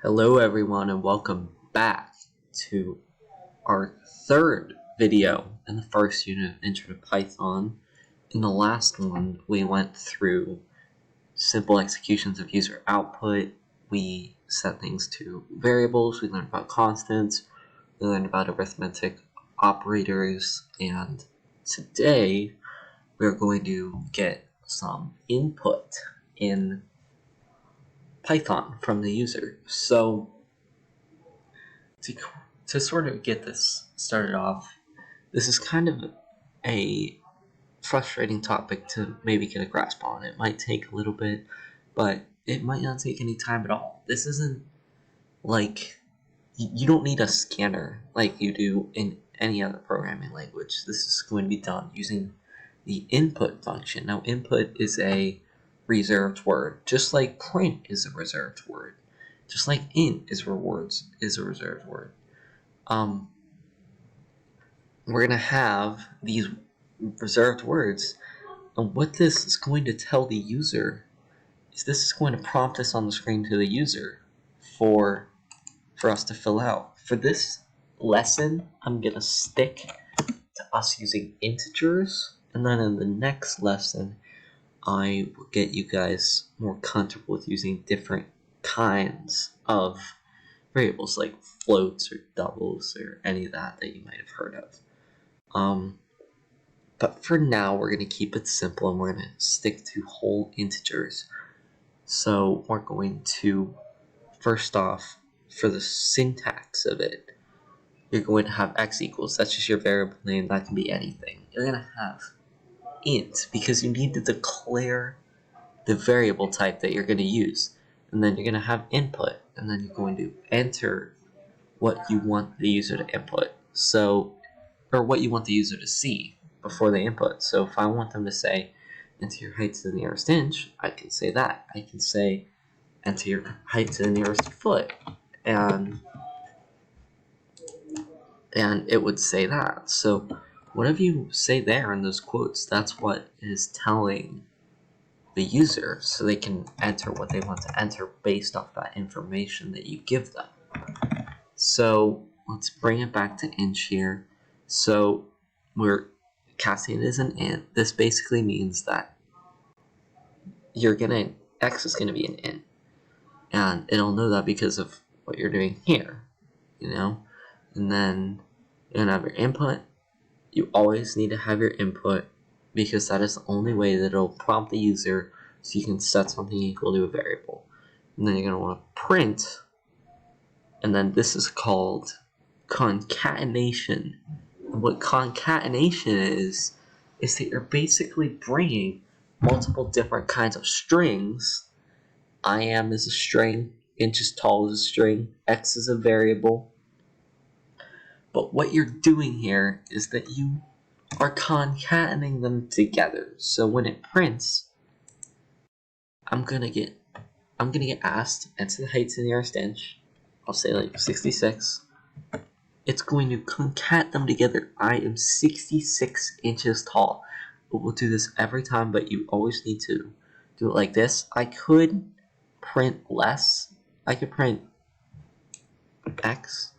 Hello everyone and welcome back to our third video in the first unit of IntroToPython. In the last one, we went through simple executions of user output. We set things to variables, we learned about constants, we learned about arithmetic operators, and today we're going to get some input in Python from the user. So to sort of get this started off, this is kind of a frustrating topic to maybe get a grasp on. It might take a little bit, but it might not take any time at all. This isn't like, you don't need a scanner like you do in any other programming language. This is going to be done using the input function. Now, input is a reserved word, just like print is a reserved word, just like int is a reserved word. We're going to have these reserved words, and what this is going to tell the user is this is going to prompt us on the screen to the user for us to fill out. For this lesson, I'm going to stick to us using integers, and then in the next lesson, I will get you guys more comfortable with using different kinds of variables like floats or doubles or any of that you might have heard of. But for now, we're going to keep it simple and we're going to stick to whole integers. So we're going to, first off, for the syntax of it, you're going to have x equals, that's just your variable name, that can be anything. You're going to have int, because you need to declare the variable type that you're going to use. And then you're going to have input, and then you're going to enter what you want the user to input. So, or what you want the user to see before they input. So if I want them to say, enter your height to the nearest inch, I can say that. I can say, enter your height to the nearest foot. And it would say that. So whatever you say there in those quotes, that's what is telling the user, so they can enter what they want to enter based off that information that you give them. So let's bring it back to int here. So we're casting it as an int. This basically means that x is gonna be an int, and it'll know that because of what you're doing here, and then you're gonna have your input. You always need to have your input because that is the only way that it'll prompt the user so you can set something equal to a variable. And then you're going to want to print, and then this is called concatenation. And what concatenation is that you're basically bringing multiple different kinds of strings. I am is a string, inches tall is a string, x is a variable. But what you're doing here is that you are concatenating them together. So when it prints, I'm gonna get asked enter the height to the nearest inch. I'll say like 66. It's going to concat them together. I am 66 inches tall. We'll do this every time, but you always need to do it like this. I could print less. I could print x,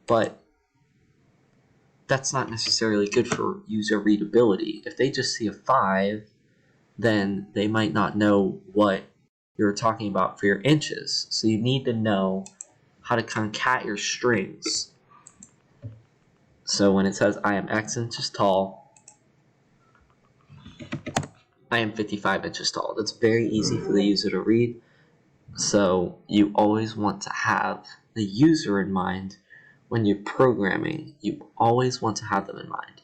but that's not necessarily good for user readability. If they just see a 5, then they might not know what you're talking about for your inches. So you need to know how to concat your strings. So when it says I am x inches tall, I am 55 inches tall. That's very easy for the user to read. So you always want to have the user in mind when you're programming. You always want to have them in mind.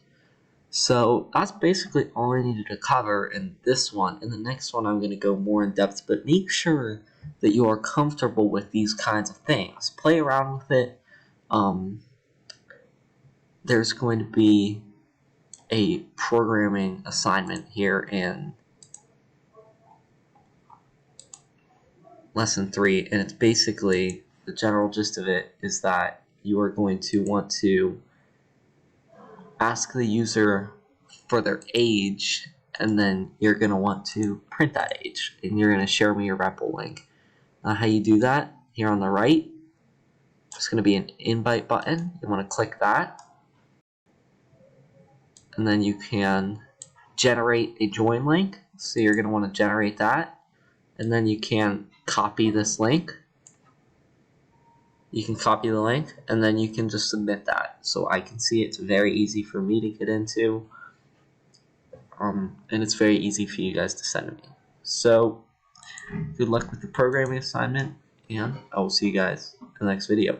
So that's basically all I needed to cover in this one. In the next one, I'm going to go more in depth, but make sure that you are comfortable with these kinds of things. Play around with it. There's going to be a programming assignment here in lesson 3, and it's basically, the general gist of it is that you are going to want to ask the user for their age, and then you're going to want to print that age, and you're going to share me your REPL link. How you do that, here on the right, there's going to be an invite button. You want to click that. And then you can generate a join link. So you're going to want to generate that. And then you can copy this link. You can copy the link, and then you can just submit that. So I can see it's very easy for me to get into. And it's very easy for you guys to send to me. So good luck with the programming assignment, and I will see you guys in the next video.